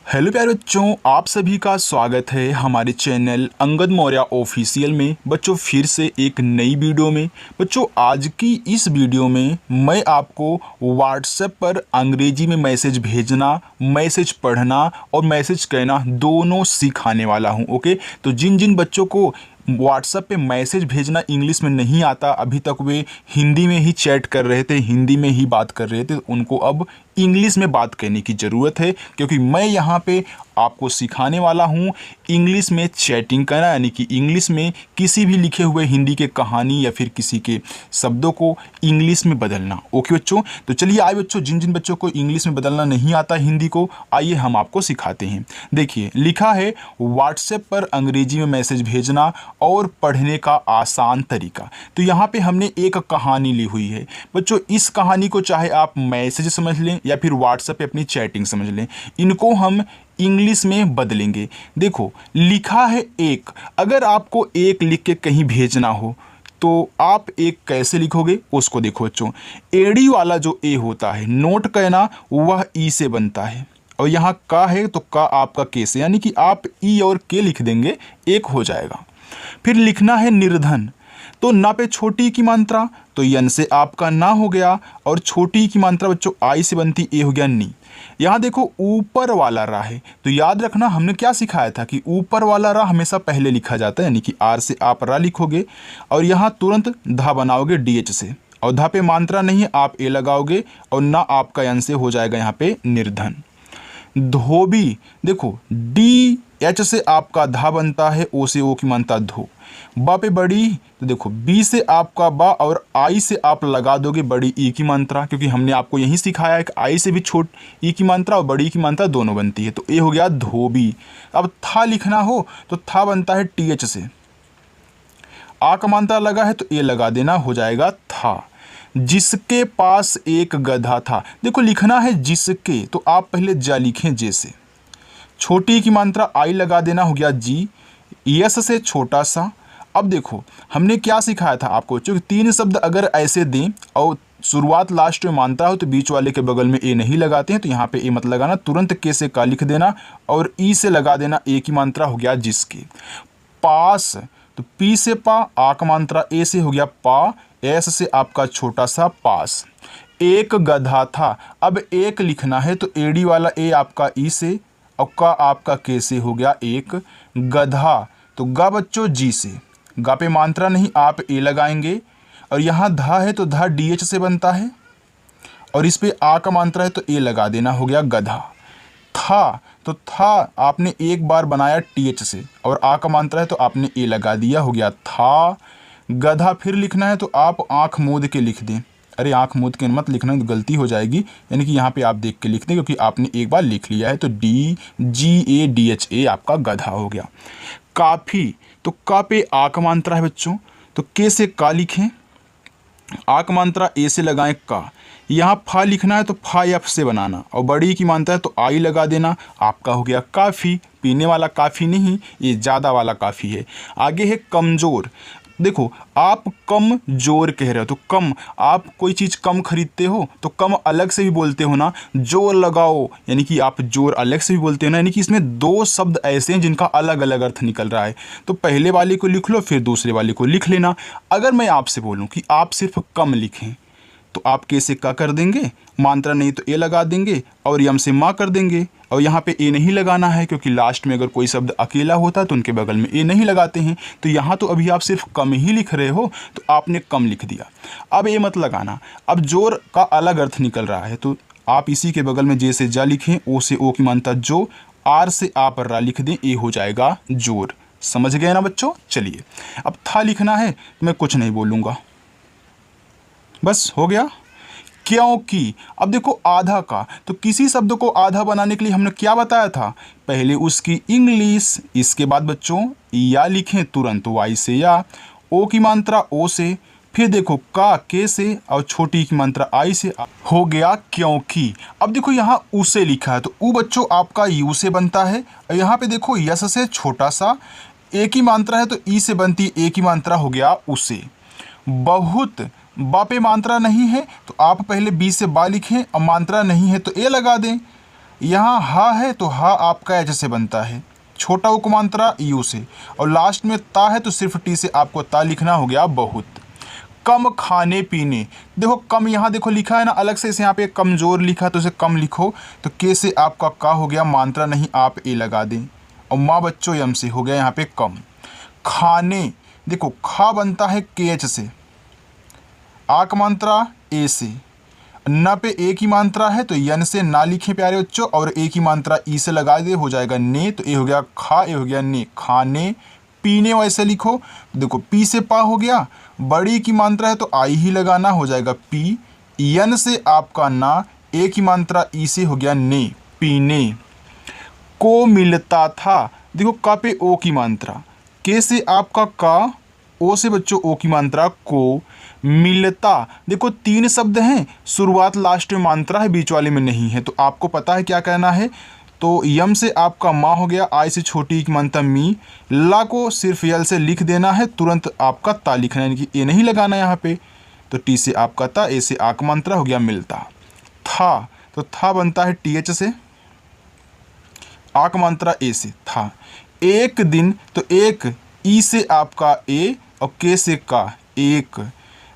Hello प्यारे बच्चों, आप सभी का स्वागत है हमारे चैनल अंगद मौर्य ऑफिशियल में। बच्चों फिर से एक नई वीडियो में। बच्चों आज की इस वीडियो में मैं आपको व्हाट्सएप पर अंग्रेजी में मैसेज भेजना, मैसेज पढ़ना और मैसेज कहना दोनों सिखाने वाला हूं। ओके, तो जिन जिन बच्चों को व्हाट्सएप पे मैसेज भेजना इंग्लिश में नहीं आता, अभी तक वे हिंदी में ही चैट कर रहे थे, हिंदी में ही बात कर रहे थे, उनको अब इंग्लिश में बात करने की ज़रूरत है, क्योंकि मैं यहाँ पे आपको सिखाने वाला हूँ इंग्लिश में चैटिंग करना, यानी कि इंग्लिश में किसी भी लिखे हुए हिंदी के कहानी या फिर किसी के शब्दों को इंग्लिश में बदलना। ओके बच्चों, तो चलिए आइए बच्चों, जिन जिन बच्चों को इंग्लिश में बदलना नहीं आता हिंदी को, आइए हम आपको सिखाते हैं। देखिए लिखा है व्हाट्सएप पर अंग्रेजी में मैसेज भेजना और पढ़ने का आसान तरीका। तो यहाँ पे हमने एक कहानी ली हुई है बच्चों। इस कहानी को चाहे आप मैसेज समझ लें या फिर व्हाट्सएप पे अपनी चैटिंग समझ लें, इनको हम इंग्लिश में बदलेंगे। देखो लिखा है एक, अगर आपको एक लिख के कहीं भेजना हो तो आप एक कैसे लिखोगे उसको देखो बच्चों। एड़ी वाला जो ए होता है, नोट कहना, वह ई से बनता है, और यहाँ का है तो का आपका के से, यानी कि आप ई और के लिख देंगे, एक हो जाएगा। फिर लिखना है निर्धन, तो ना पे छोटी की मात्रा, तो यन से आपका ना हो गया, और छोटी की मात्रा बच्चों आई से बनती, ए हो गया नी। यहाँ देखो ऊपर वाला रा है, तो याद रखना हमने क्या सिखाया था कि ऊपर वाला रा हमेशा पहले लिखा जाता है, यानी कि आर से आप रा लिखोगे और यहाँ तुरंत धा बनाओगे डी एच से, और धा पे मात्रा नहीं है, आप ए लगाओगे और ना आपका यन से हो जाएगा यहाँ पे निर्धन। धोबी, देखो डी एच से आपका धा बनता है, ओ से ओ की मात्रा धो। बा पे बड़ी, तो देखो बी से आपका बा और आई से आप लगा दोगे बड़ी ई की मात्रा, क्योंकि हमने आपको यही सिखाया है कि आई से भी छोट ई की मात्रा और बड़ी की मात्रा दोनों बनती है, तो ए हो गया धोबी। अब था लिखना हो तो था बनता है टी एच से, आ का मात्रा लगा है तो ए लगा देना, हो जाएगा था। जिसके पास एक गधा था, देखो लिखना है जिसके, तो आप पहले जा लिखें जैसे, छोटी की मात्रा आई लगा देना, हो गया जी, यस से छोटा सा। अब देखो हमने क्या सिखाया था आपको, क्योंकि तीन शब्द अगर ऐसे दें और शुरुआत लास्ट में मात्रा हो तो बीच वाले के बगल में ए नहीं लगाते हैं, तो यहाँ पे ए मत लगाना, तुरंत के से का लिख देना और ई से लगा देना, ए की मात्रा, हो गया जिसके। पास, तो पी से पा, आ का मात्रा ए से, हो गया पा, एस से आपका छोटा सा पास। एक गधा था, अब एक लिखना है तो एडी वाला ए आपका ई से और का आपका के से, हो गया एक। गधा, तो गा बच्चों जी से, गा पे मात्रा नहीं, आप ए लगाएंगे, और यहाँ धा है तो धा डी एच से बनता है, और इस पे आ का मात्रा है तो ए लगा देना, हो गया गधा। था, तो था आपने एक बार बनाया टी एच से, और आ का मात्रा है तो आपने ए लगा दिया, हो गया था। गधा फिर लिखना है तो आप आँख मूंद के लिख दें, अरे आँख मूंद के मत लिखना, तो गलती हो जाएगी, यानी कि यहाँ पे आप देख के लिख दें, क्योंकि आपने एक बार लिख लिया है, तो D G A D H A आपका गधा हो गया। काफ़ी, तो का पे आ का मात्रा है बच्चों, तो के से का लिखें, आ का मात्रा ए से लगाएं का। यहाँ फा लिखना है तो फा एफ से बनाना, और बड़ी की मात्रा है तो आई लगा देना, आपका हो गया काफ़ी। पीने वाला काफ़ी नहीं, ये ज़्यादा वाला काफ़ी है। आगे है कमज़ोर, देखो आप कम जोर कह रहे हो, तो कम, आप कोई चीज़ कम खरीदते हो तो कम अलग से भी बोलते हो ना, जोर लगाओ, यानी कि आप जोर अलग से भी बोलते हो ना, यानी कि इसमें दो शब्द ऐसे हैं जिनका अलग अलग अर्थ निकल रहा है, तो पहले वाले को लिख लो फिर दूसरे वाले को लिख लेना। अगर मैं आपसे बोलूँ कि आप सिर्फ कम लिखें, तो आप के से का कर देंगे, मात्रा नहीं तो ए लगा देंगे, और यम से माँ कर देंगे, और यहाँ पे ए नहीं लगाना है, क्योंकि लास्ट में अगर कोई शब्द अकेला होता है तो उनके बगल में ए नहीं लगाते हैं। तो यहाँ तो अभी आप सिर्फ कम ही लिख रहे हो, तो आपने कम लिख दिया, अब ए मत लगाना। अब जोर का अलग अर्थ निकल रहा है, तो आप इसी के बगल में जे से जा लिखें, ओ से ओ की मात्रा जो, आर से आप रा लिख दें, ए हो जाएगा जोर। समझ गए ना बच्चों। चलिए अब था लिखना है, मैं कुछ नहीं बोलूँगा, बस हो गया। क्योंकि, अब देखो आधा का, तो किसी शब्द को आधा बनाने के लिए हमने क्या बताया था, पहले उसकी इंग्लिश, इसके बाद बच्चों या लिखें तुरंत वाई से या, ओ की मात्रा ओ से, फिर देखो का के से, और छोटी की मात्रा आई से, हो गया क्योंकि। अब देखो यहाँ उ से लिखा है, तो उ बच्चों आपका यू से बनता है, और यहाँ पे देखो यस से छोटा सा, ए की मात्रा है तो ई से बनती, ए की मात्रा, हो गया उसे। बहुत, बा पे मात्रा नहीं है तो आप पहले बी से बा लिखें, और मात्रा नहीं है तो ए लगा दें, यहाँ हा है तो हा आपका एच से बनता है, छोटा उपमात्रा यू से, और लास्ट में ता है तो सिर्फ टी से आपको ता लिखना, हो गया बहुत। कम खाने पीने, देखो कम यहाँ देखो लिखा है ना अलग से, इसे यहाँ पे कमज़ोर लिखा तो इसे कम लिखो, तो के से आपका का हो गया, मात्रा नहीं आप ए लगा दें, और माँ बच्चों यम से हो गया यहाँ पे कम। खाने, देखो खा बनता है के एच से, आक मात्रा ए से, न पे एक ही मात्रा है तो यन से ना लिखें प्यारे बच्चों, और एक ही मात्रा ई से लगा दे, हो जाएगा ने, तो ए हो गया खा, ए हो गया ने, खाने। पीने वैसे लिखो, देखो पी से पा हो गया, बड़ी की मात्रा है तो आई ही लगाना, हो जाएगा पी, यन से आपका ना, एक ही मात्रा ई से हो गया ने, पीने। को मिलता था, देखो का पे ओ की मात्रा, के से आपका का, ओ से बच्चों ओ की मात्रा को, मिलता, देखो तीन शब्द हैं, शुरुआत लास्ट में मात्रा है, बीच वाले में नहीं है, तो आपको पता है क्या कहना है, तो यम से आपका माँ हो गया, आई से छोटी की मात्रा मी, ला को सिर्फ यल से लिख देना है, तुरंत आपका ता लिखना है, यानी कि ए नहीं लगाना यहाँ पे, तो टी से आपका ता, ए से आक मात्रा हो गया मिलता। था, तो था बनता है टी एच से, आक मात्रा ए से था। एक दिन, तो एक ई से आपका ए और के से का, एक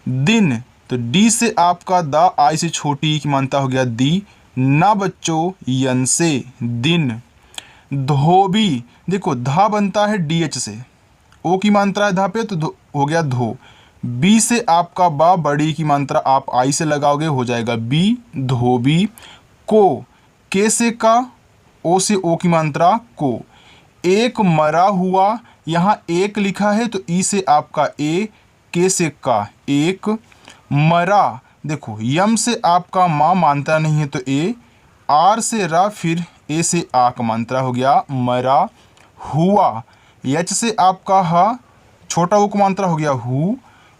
दिन, तो डी से आपका दा, आई से छोटी की मात्रा हो गया दी, ना बच्चों यन से दिन। धोबी, देखो धा बनता है डी एच से, ओ की मात्रा है धा पे तो हो गया धो, बी से आपका बा, बड़ी की मात्रा आप आई से लगाओगे, हो जाएगा बी, धोबी। को, के से का, ओ से ओ की मात्रा को, एक मरा हुआ, यहाँ एक लिखा है तो ई से आपका ए, के से का एक, मरा, देखो यम से आपका माँ मात्रा नहीं है तो ए, आर से रा, फिर ए से आक मात्रा हो गया मरा। हुआ, एच से आपका हा, छोटा उक मात्रा हो गया हु,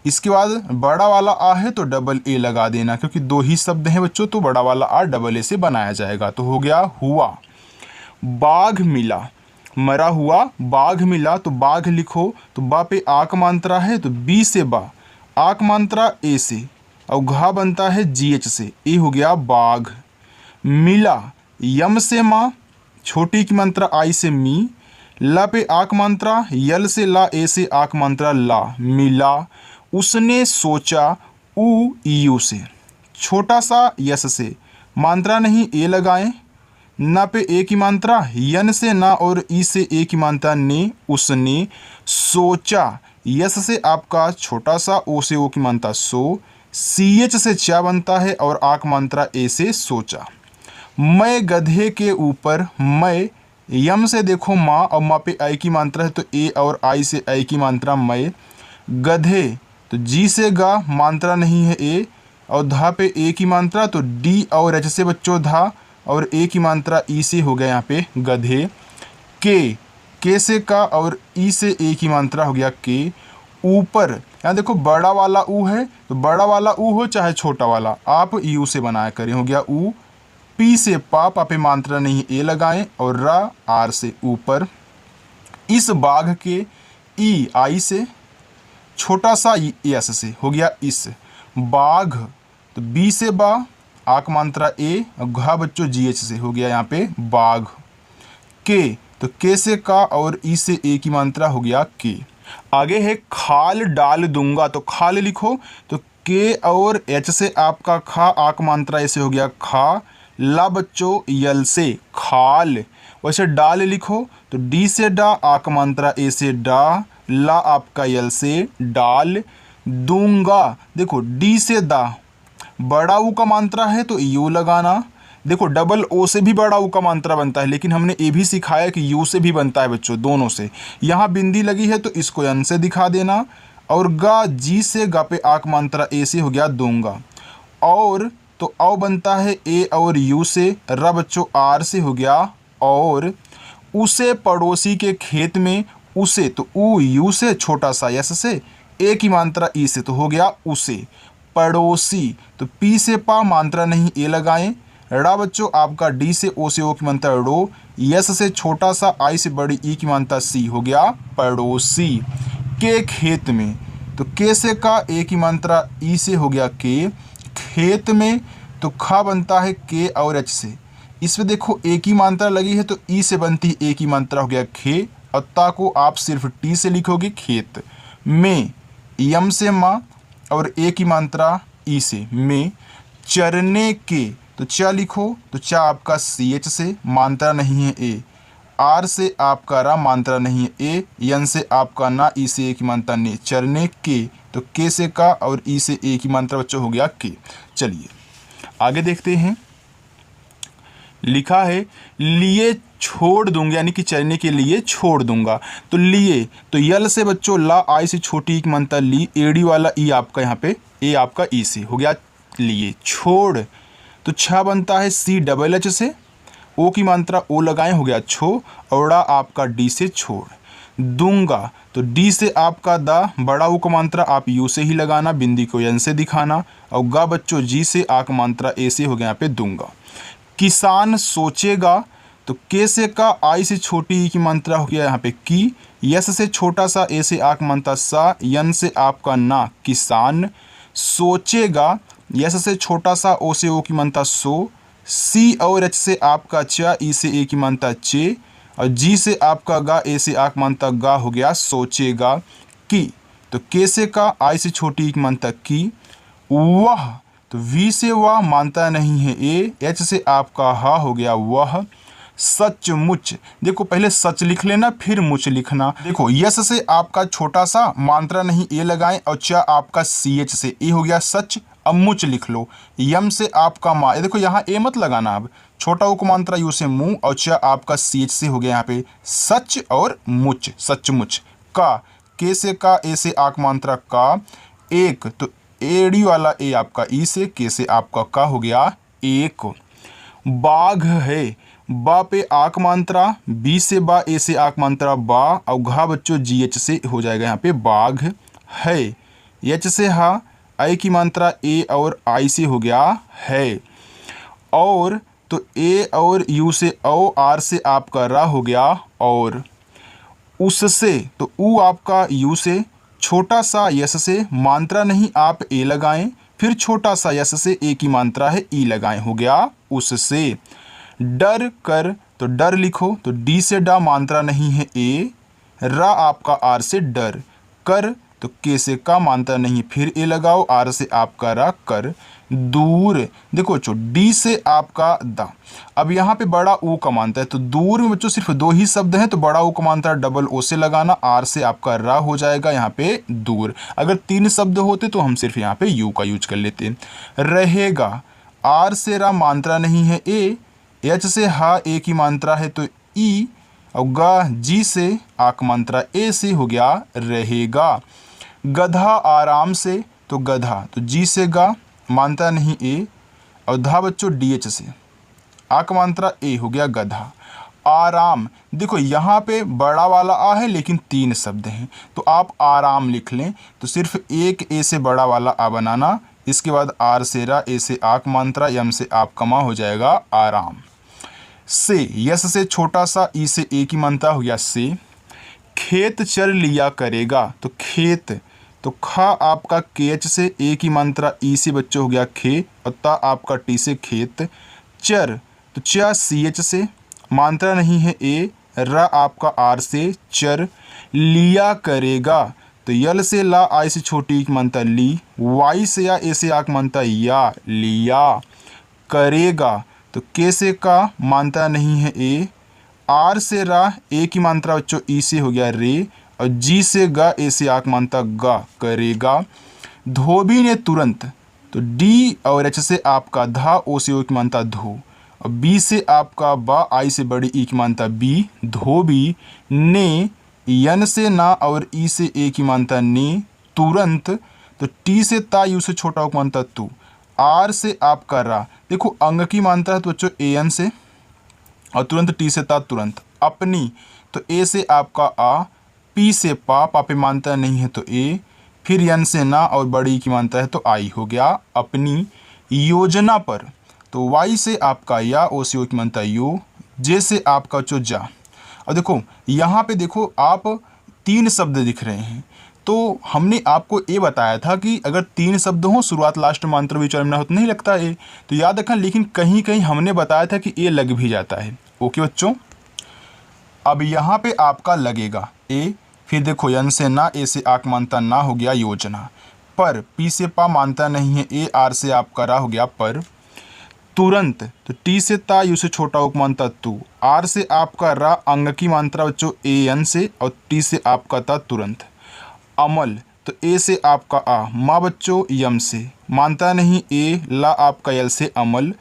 इसके बाद बड़ा वाला आ है तो डबल ए लगा देना, क्योंकि दो ही शब्द हैं बच्चों, तो बड़ा वाला आ डबल ए से बनाया जाएगा, तो हो गया हुआ। बाघ मिला, मरा हुआ, बाघ मिला, तो बाघ लिखो, तो बा पे आक मात्रा है तो बी से बा, आक मात्रा ए से, और घा बनता है जी एच से, ए हो गया बाघ। मिला, यम से माँ, छोटी की मात्रा आई से मी, ला पे आक मात्रा, यल से ला, ए से आक मात्रा ला, मिला। उसने सोचा, उ यू से, छोटा सा यस से, मात्रा नहीं ए लगाएं, ना पे ए की मात्रा, यन से ना और ई से ए की मात्रा ने, उसने सोचा, यस से आपका छोटा सा, ओ से ओ की मात्रा सो, सी एच से चा बनता है और आक मात्रा ए से सोचा। मैं गधे के ऊपर, मैं यम से देखो माँ, और माँ पे आई की मात्रा है तो ए, और आई से आई की मात्रा मैं, गधे तो जी से गा, मात्रा नहीं है ए, और धा पे ए की मात्रा तो डी, और एच से बच्चों धा, और ए की मात्रा ई से हो गया यहाँ पे गधे। के से का, और ई से ए की मात्रा हो गया के। ऊपर, यहाँ देखो बड़ा वाला ऊ है तो बड़ा वाला ऊ हो चाहे छोटा वाला, आप यू से बनाया करें, हो गया ऊ। पी से पा, पा पे मात्रा नहीं ए लगाएं, और रा आर से ऊपर। इस बाघ के, ई आई से, छोटा सा यस से, हो गया इस बाघ, तो बी से बा, आक मात्रा ए, और घा बच्चों जी एच से, हो गया यहाँ पे बाघ। के, तो के से का, और ई से ए की मात्रा हो गया के। आगे है खाल डाल दूंगा, तो खाल लिखो, तो के और एच से आपका खा, आक मात्रा ऐसे हो गया खा, ला बच्चों यल से खाल। वैसे डाल लिखो, तो डी से डा, आक मात्रा ए से डा, ला आपका यल से डाल। दूंगा, देखो डी से दा, बड़ा ऊ का मात्रा है तो यू लगाना, देखो डबल ओ से भी बड़ा ऊ का मात्रा बनता है, लेकिन हमने ये भी सिखाया कि यू से भी बनता है बच्चों, दोनों से। यहाँ बिंदी लगी है तो इसको एन से दिखा देना, और गा, जी से गा पे आक मात्रा ए से हो गया दूंगा, और तो औ बनता है ए और यू से, रा बच्चों आर से हो गया और। उसे पड़ोसी के खेत में, उसे तो ऊ यू से, छोटा सा यस से, ए की मात्रा ई से, तो हो गया उसे। पड़ोसी, तो पी से पा, मात्रा नहीं ए लगाएं, रा बच्चों आपका डी से ओ से ओ की मात्रा रो, यस से छोटा सा, आई से बड़ी ई की मात्रा सी, हो गया पड़ोसी। के खेत में, तो के से का, ए की मात्रा ई से, हो गया के। खेत में, तो खा बनता है के और एच से, इस पे देखो एक ही मात्रा लगी है तो ई से बनती एक ही मात्रा हो गया खे, और ता को आप सिर्फ टी से लिखोगे खेत। में यम से माँ और एक ही मात्रा ई से में। चरने के तो चा लिखो तो चा आपका सी एच से, मात्रा नहीं है ए। आर से आपका रा, मात्रा नहीं है ए। यन से आपका ना, ई से एक ही मात्रा ने। चरने के तो के से का और ई से एक ही मात्रा बच्चों हो गया के। चलिए आगे देखते हैं। लिखा है लिए छोड़ दूंगा, यानी कि चरने के लिए छोड़ दूंगा। तो लिए तो यल से बच्चों ला, आई से छोटी एक मात्रा ली, एडी वाला ई आपका यहाँ पे ए आपका ई से हो गया लिए। छोड़ तो छा बनता है सी डबल एच से, ओ की मात्रा ओ लगाए हो गया छो, औड़ा आपका डी से छोड़। दूंगा तो डी से आपका दा, बड़ा ऊ का मात्रा आप यू से ही लगाना, बिंदी को यन से दिखाना, और गा बच्चों जी से आक मात्रा ए से हो गया यहाँ पे दूंगा। किसान सोचेगा तो के से का, आई से छोटी ई की मात्रा हो गया यहाँ पे की, यस से छोटा सा ए से आक मात्रा सा, यन से आपका ना। किसान सोचेगा, यस से छोटा सा ओ से ओ की मात्रा सो, सी और एच से आपका चा, ई से ए की मात्रा चे, और जी से आपका गा, ए से आक मात्रा गा हो गया सोचेगा। की तो के से का, आई से छोटी ई की मात्रा की। वह तो वी से वह, मानता नहीं है ए, एच से आपका हा हो गया वह। सचमुच देखो पहले सच लिख लेना फिर मुच लिखना। देखो यस से आपका छोटा सा, मात्रा नहीं ए लगाएं, और चा आपका सी एच से ए हो गया सच। अब मुच लिख लो। यम से आपका माँ, देखो यहाँ ए मत लगाना, अब छोटा ओ को मात्रा यू से मुँह, और चा आपका सी एच से हो गया यहाँ पे सच और मुच, सचमुच। का के से का, ए से आक मात्रा का। एक तो एडी वाला ए आपका ई से, के से आपका का हो गया एक। बाघ है, बा पे आक मात्रा, बी से बा, ए से आक मात्रा बा, और घा बच्चों जी एच से हो जाएगा यहाँ पे बाघ है। एच से हा, आई की मात्रा ए और आई से हो गया है। और तो ए और यू से औ, आर से आपका रा हो गया और। उससे तो ऊ आपका यू से, छोटा सा यस से, मात्रा नहीं आप ए लगाएं, फिर छोटा सा यस से ए की मात्रा है ई लगाएं, हो गया उससे। डर कर तो डर लिखो तो डी से डा, मात्रा नहीं है ए, रा आपका आर से डर। कर तो के से का, मात्रा नहीं फिर ए लगाओ, आर से आपका रा कर। दूर देखो बच्चों डी से आपका दा। अब यहाँ पे बड़ा ओ का मात्रा है तो दूर में बच्चों सिर्फ दो ही शब्द हैं, तो बड़ा ओ का मात्रा डबल ओ से लगाना, आर से आपका रा हो जाएगा यहाँ पे दूर। अगर तीन शब्द होते तो हम सिर्फ यहाँ पे यू का यूज कर लेते। रहेगा, आर से रा, मात्रा नहीं है ए, एच से हा, ए की मात्रा है तो ई, और गा जी से आक मात्रा ए से हो गया रहेगा। गधा आराम से तो गधा तो जी से गा, मात्रा नहीं ए, और धा बच्चों डी एच से आक मात्रा ए हो गया गधा। आराम देखो यहाँ पे बड़ा वाला आ है लेकिन तीन शब्द हैं, तो आप आराम लिख लें, तो सिर्फ एक ए से बड़ा वाला आ बनाना, इसके बाद आर से रा, ए से आक मात्रा, यम से आप कमा हो जाएगा आराम। से यस से छोटा सा, ई से ए की मात्रा हो गया से। खेत चर लिया करेगा तो खेत तो खा आपका के एच से, ए की मात्रा ई से बच्चों हो गया खे, और ता आपका टी से खेत। चर तो चा सी एच से, मात्रा नहीं है ए, रा आपका आर से चर। लिया करेगा तो यल से ला, आई से छोटी की मात्रा ली, वाई से या ए से आक मात्रा या, लिया। करेगा तो के से का, मात्रा नहीं है ए, आर से रा, ए की मात्रा बच्चों ई से हो गया रे, और जी से गा, ए से आक मात्रा गा, करेगा। धोबी ने तुरंत तो डी और एच से आपका धा, ओ से ओ की मात्रा धो, और बी से आपका बा, आई से बड़ी ई की मात्रा बी, धोबी। ने यन से ना और ई से ए की मात्रा ने, तुरंत तो टी से ता, यू से छोटा ओ की मात्रा तू, आर से आपका रा, देखो अंग की मात्रा है तो बच्चों ए एन से, और तुरंत टी से ता तुरंत। अपनी तो ए से आपका आ, पी से पा, पापे मात्रा नहीं है तो ए, फिर यन से ना और बड़ी की मात्रा है तो आई, हो गया अपनी। योजना पर तो वाई से आपका या, ओ से ओ की मात्रा यो, जे से आपका जो जा। और देखो यहाँ पे देखो आप तीन शब्द दिख रहे हैं, तो हमने आपको ये बताया था कि अगर 3 शब्द हों, शुरुआत लास्ट में अंतर विचरण में हो तो नहीं लगता ए, तो याद रखना। लेकिन कहीं कहीं हमने बताया था कि ए लग भी जाता है। ओके बच्चों, अब यहाँ पे आपका लगेगा ए, फिर देखो यन से ना, ए से आक मानता ना हो गया योजना, पर पी से पा मानता नहीं है ए, आर से आपका रा हो गया पर, तुरंत तो टी से ता, यू से छोटा उक मानता तू, आर से आपका रा अंग की मात्रा बच्चों ए एन से, और टी से आपका था तुरंत। अमल तो ए से आपका आ, माँ बच्चों यम से, मानता नहीं ए, ला आपका यल से अमल।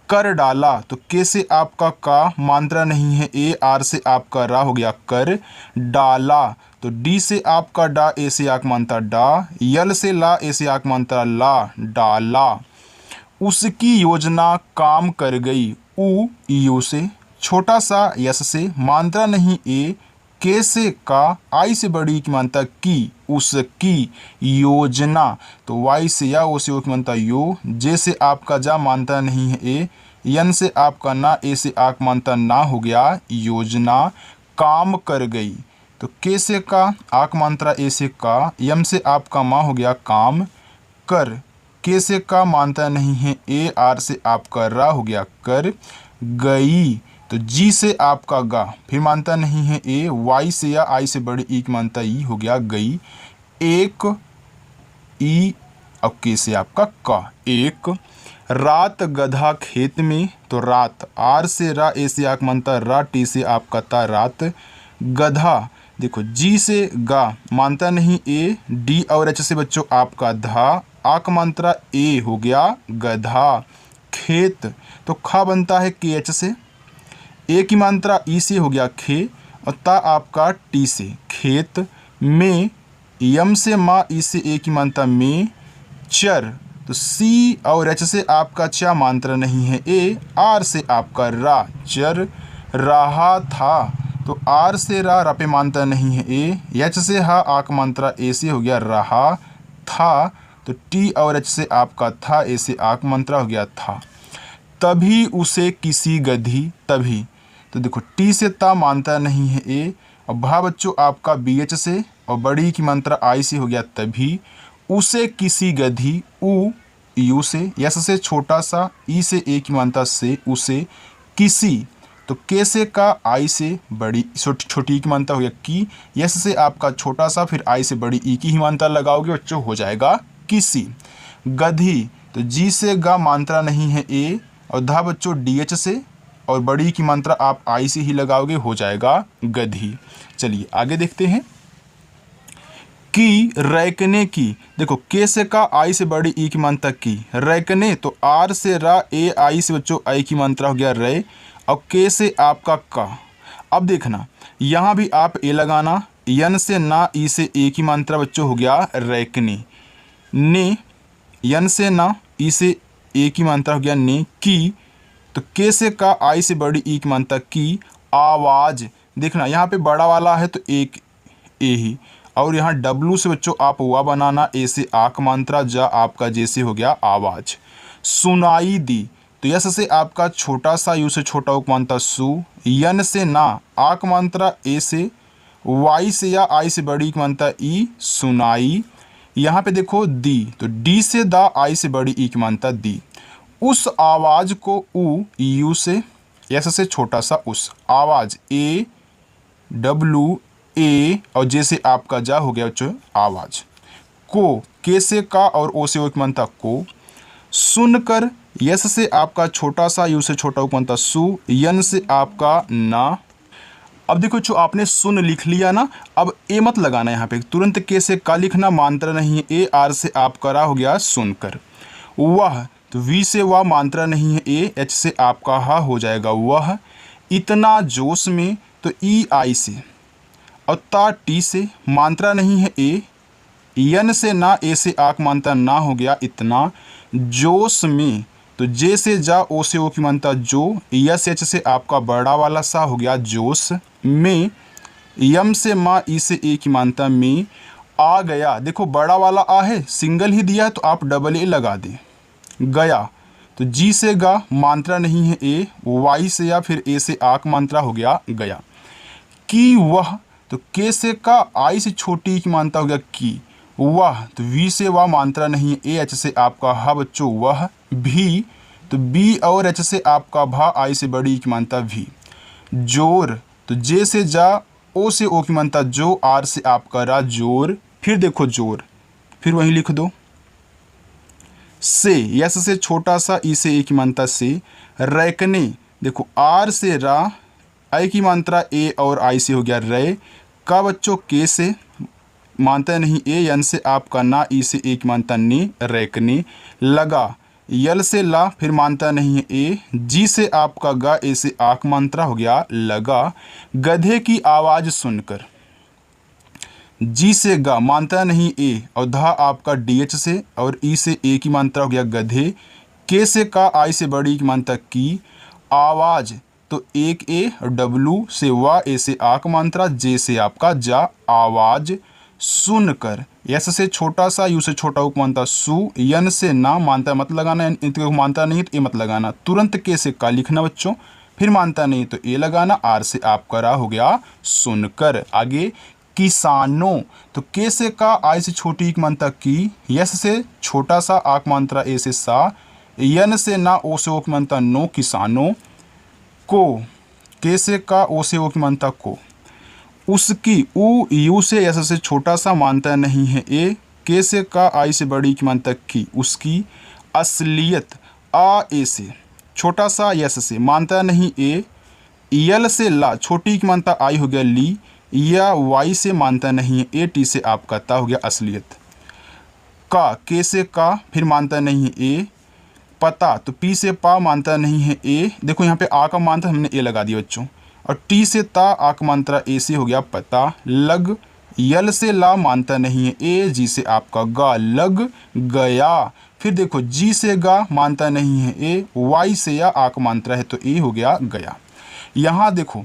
कर डाला तो के से आपका का, मात्रा नहीं है ए, आर से आपका रा हो गया कर डाला। तो डी से आपका डा, ए से आक मानता डा, यल से ला, ए से आक मानता ला डाला। उसकी योजना काम कर गई, उ यू से, छोटा सा यस से, मात्रा नहीं ए, के से का, आई से बड़ी की मानता की, उसकी योजना तो वाई से या, ओ से ओ की मानता यो, जे से आपका जा, मानता नहीं है ए, यन से आपका ना, ए से आक मानता ना हो गया योजना काम कर गई। तो के से का, आक मात्रा ए से का, यम से आपका माँ हो गया काम कर, के से का मानता नहीं है ए, आर से आपका रा हो गया कर गई। तो जी से आपका गा, फिर मानता नहीं है ए, वाई से या, आई से बड़ी ई की मानता ई हो गया गई, एक ई, और के से आपका का एक। रात गधा खेत में, तो रात आर से रा, ए से आक मानता रा, टी से आपका ता रात। गधा देखो जी से गा, मानता नहीं ए, डी और एच से बच्चों आपका धा, आक मात्रा ए हो गया गधा। खेत तो खा बनता है के एच से, ए की मात्रा ई से हो गया खे, और ता आपका टी से खेत। में यम से माँ, ई से ए की मात्रा में। चर तो सी और एच से आपका चा, मात्रा नहीं है ए, आर से आपका रा चर रहा था। तो आर से रा पे मात्रा नहीं है ए, एच से हा, आक मात्रा ए से हो गया रहा था। तो टी और एच से आपका था, ए से आक मात्रा हो गया था। तभी उसे किसी गधी, तभी तो देखो टी से ता मानता नहीं है ए, और भा बच्चों आपका बी एच से, और बड़ी की मात्रा आई से हो गया तभी। उसे किसी गधी, उ यू से, यस से छोटा सा, ई से ए की मात्रा से, उसे किसी तो के से का, आई से बड़ी छोटी की मात्रा हो गया की, यस से आपका छोटा सा, फिर आई से बड़ी ई की ही मात्रा लगाओगे बच्चों हो जाएगा किसी। गधी तो जी से गा, मात्रा नहीं है ए, और धा बच्चों डी एच से, और बड़ी की मात्रा आप आई से ही लगाओगे हो जाएगा गधी। चलिए आगे देखते हैं। की रैकने की, देखो के से का, आई से बड़ी ई की मात्रा की, रैकने तो आर से रा, ए आई से बच्चों आई की मात्रा हो गया रे, और के से आपका का। अब देखना यहाँ भी आप ए लगाना, यन से ना, ई से ए की मात्रा बच्चों हो गया रैकने, ने यन से ना, ई से ए की मात्रा हो गया ने की, तो के से का, आई से बड़ी ई की मात्रा की। आवाज़ देखना यहाँ पे बड़ा वाला है तो एक ए ही, और यहाँ डब्लू से बच्चों आप हुआ बनाना, ए से आक मात्रा, जा आपका जैसे हो गया आवाज़। सुनाई दी तो यस से आपका छोटा सा, यू से छोटा उक मात्रा सु, यन से ना, आक मात्रा ए से, वाई से या आई से बड़ी की मात्रा ई सुनाई। यहाँ पे देखो दी तो डी से दा, आई से बड़ी ई की मात्रा दी। उस आवाज़ को उ यू से, यस से छोटा सा उस, आवाज़ ए डब्लू ए, और जैसे आपका जा हो गया बच्चों आवाज़। को के से का, और ओ से ओ की मात्रा को। सुनकर यस से आपका छोटा सा, यू से छोटा ओ की मात्रा सु, यन से आपका ना। अब देखो जो आपने सुन लिख लिया ना, अब ए मत लगाना यहाँ पे, तुरंत के से का लिखना, मात्रा नहीं है ए, आर से आपका रा हो गया सुनकर। वह तो वी से वह, मात्रा नहीं है ए, एच से आपका हा हो जाएगा वह। इतना जोश में तो ई आई से, और ता टी से, मात्रा नहीं है ए, यन से ना, ए से आक मात्रा ना हो गया इतना। जोश में तो जे से जा, ओ से ओ की मात्रा जो, यस एच से आपका बड़ा वाला सा हो गया जोश में। यम से माँ, ई से ए की मात्रा में। आ गया देखो बड़ा वाला आ है, सिंगल ही दिया है तो आप डबल ए लगा दें। गया तो जी से गा, मात्रा नहीं है ए, वाई से या फिर ए से आक मात्रा हो गया गया। कि वह तो के से का आई से छोटी की मानता हो गया की। वह, तो वी से वाह मात्रा नहीं है। ए एच से आपका हा बच्चों वह। भी, तो बी और एच से आपका भा, आई से बड़ी की मानता भी। जोर, तो जे से जा, ओ से ओ की मानता जो, आर से आपका रा जोर। फिर देखो जोर, फिर वहीं लिख दो। से, यस से छोटा सा, ई से ए की मानता से। रैकने, देखो आर से रा, आई की मात्रा ए और आई से हो गया रे। का बच्चों के से मानता नहीं ए, यन से आपका ना, ई से ए की मानता ने, रैकने। लगा, यल से ला, फिर मानता नहीं है ए। जी से आपका गा, ए से आक मात्रा हो गया लगा। गधे की आवाज़ सुनकर, जी से गा मानता नहीं ए, और धा आपका डी एच से, और ई से ए की मात्रा हो गया गधे। के से का, आई से बड़ी की मात्रा की। आवाज़, तो एक ए, और डब्लू से वा, ए से आक मात्रा, जे से आपका जा, आवाज़। सुनकर, यस से छोटा सा, यू से छोटा उप मानता सु। यन से ना मानता मत लगाना, इनको मानता नहीं तो ए मत लगाना। तुरंत के से का लिखना बच्चों, फिर मानता नहीं तो ए लगाना। आर से आपका रा हो गया सुनकर। आगे किसानों, तो के से का, आई से छोटी की मानता की। यस से छोटा सा, आक मात्रा ए से सा। यन से ना, ओ से ओ की मानता नो, किसानों। को, के से का, ओ से ओ की मानता को। उसकी, उ यू से यस से छोटा सा, मानता नहीं है ए। के से का, आई से बड़ी की मानता की, उसकी। असलियत, आ ए से छोटा सा, यस से मानता नहीं ए। यल से ला, छोटी की मानता आई हो गया ली। या वाई से मानता नहीं है ए, टी से आपका ता हो गया असलियत। का, के से का, फिर मानता नहीं है ए। पता, तो पी से पा, मानता नहीं है ए। देखो यहाँ पे आ का मानता हमने ए लगा दिया बच्चों। और टी से ता, आक मात्रा ए से हो गया पता। लग, यल से ला, मानता नहीं है ए। जी से आपका गा, लग गया। फिर देखो जी से गा, मानता नहीं है ए। वाई से या आक मात्रा है तो ए हो गया गया। यहाँ देखो,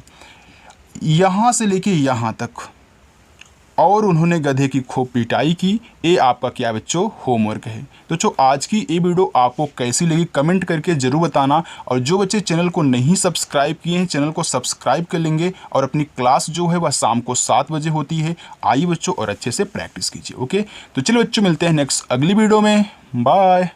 यहाँ से लेके यहाँ तक और उन्होंने गधे की खूब पिटाई की। ये आपका क्या बच्चों होमवर्क है। तो जो आज की ये वीडियो आपको कैसी लगी कमेंट करके ज़रूर बताना। और जो बच्चे चैनल को नहीं सब्सक्राइब किए हैं चैनल को सब्सक्राइब कर लेंगे। और अपनी क्लास जो है वह शाम को 7 बजे होती है। आइए बच्चों और अच्छे से प्रैक्टिस कीजिए। ओके, तो चलिए बच्चों मिलते हैं नेक्स्ट अगली वीडियो में। बाय।